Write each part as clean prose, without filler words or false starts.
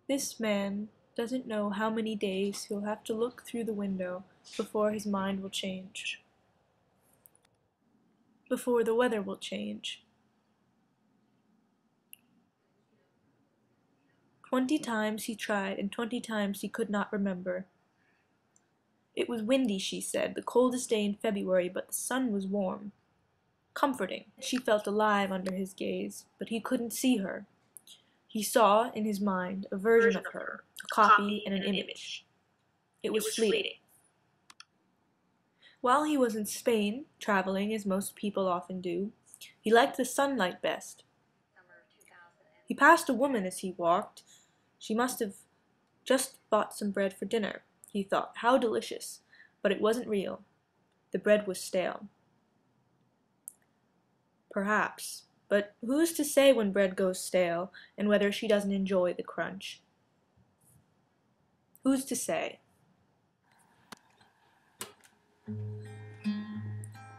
This man doesn't know how many days he'll have to look through the window before his mind will change, before the weather will change. 20 times he tried, and 20 times he could not remember. It was windy, she said, the coldest day in February, but the sun was warm. Comforting. She felt alive under his gaze, but he couldn't see her. He saw, in his mind, a version of her, a copy and an image. It was fleeting. While he was in Spain, traveling as most people often do, he liked the sunlight best. He passed a woman as he walked. She must have just bought some bread for dinner. He thought, how delicious, but it wasn't real. The bread was stale. Perhaps, but who's to say when bread goes stale and whether she doesn't enjoy the crunch? Who's to say?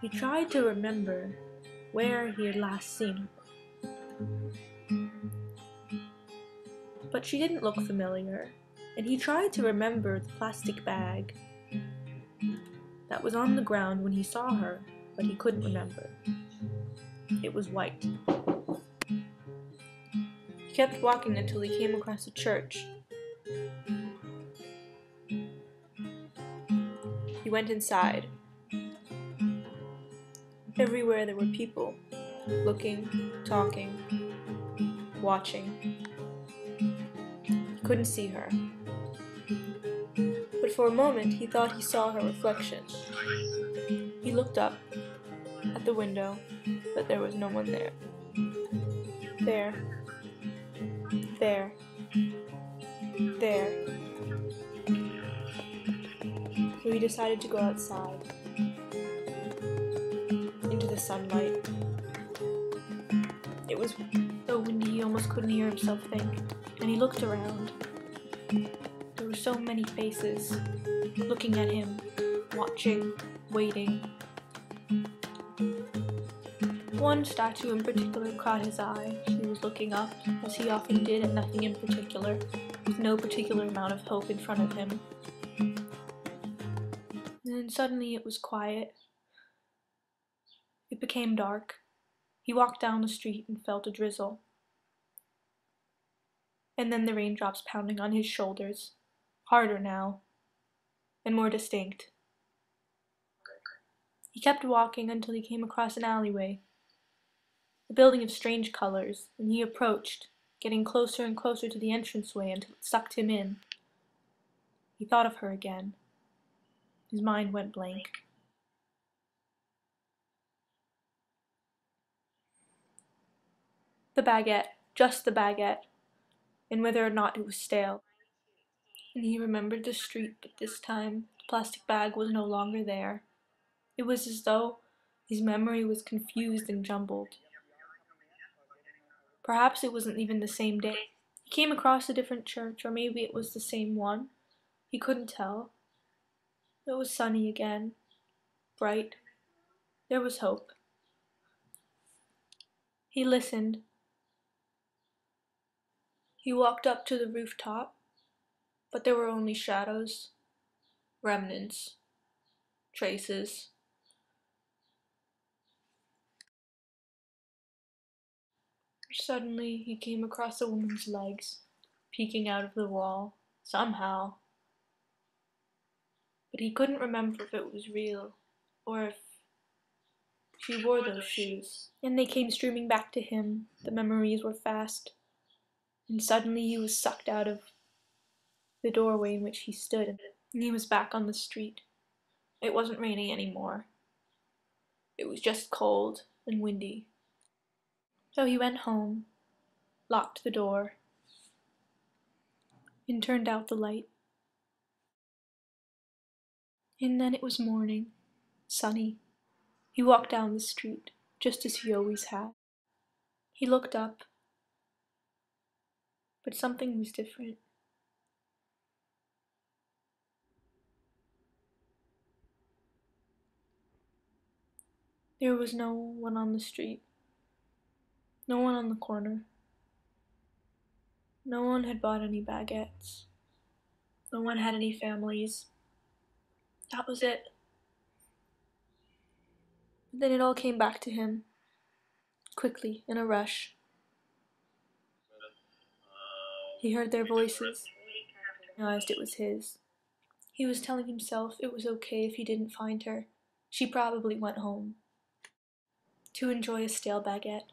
He tried to remember where he had last seen her. But she didn't look familiar, and he tried to remember the plastic bag that was on the ground when he saw her, but he couldn't remember. It was white. He kept walking until he came across a church. He went inside. Everywhere there were people, looking, talking, watching. He couldn't see her. But for a moment he thought he saw her reflection. He looked up at the window, but there was no one there. There. So he decided to go outside, into the sunlight. It was so windy he almost couldn't hear himself think, and he looked around. There were so many faces, looking at him, watching, waiting. One statue in particular caught his eye. She was looking up, as he often did, at nothing in particular, with no particular amount of hope in front of him. And then suddenly it was quiet. It became dark. He walked down the street and felt a drizzle. And then the raindrops pounding on his shoulders, harder now, and more distinct. He kept walking until he came across an alleyway, a building of strange colors, and he approached, getting closer and closer to the entranceway until it sucked him in. He thought of her again. His mind went blank. The baguette, just the baguette, and whether or not it was stale. And he remembered the street, but this time the plastic bag was no longer there. It was as though his memory was confused and jumbled. Perhaps it wasn't even the same day. He came across a different church, or maybe it was the same one. He couldn't tell. It was sunny again, bright. There was hope. He listened. He walked up to the rooftop, but there were only shadows, remnants, traces. Suddenly he came across a woman's legs, peeking out of the wall, somehow. But he couldn't remember if it was real, or if she wore those shoes. And they came streaming back to him. The memories were fast. And suddenly he was sucked out of the doorway in which he stood, and he was back on the street. It wasn't raining anymore. It was just cold and windy. So he went home, locked the door, and turned out the light. And then it was morning, sunny. He walked down the street, just as he always had. He looked up, but something was different. There was no one on the street, no one on the corner, No one had bought any baguettes. No one had any families. That was it. But then it all came back to him, quickly, in a rush. He heard their voices, realized it was his. He was telling himself it was okay if he didn't find her. She probably went home to enjoy a stale baguette.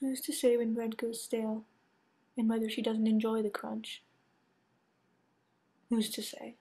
Who's to say when bread goes stale, and whether she doesn't enjoy the crunch? Who's to say?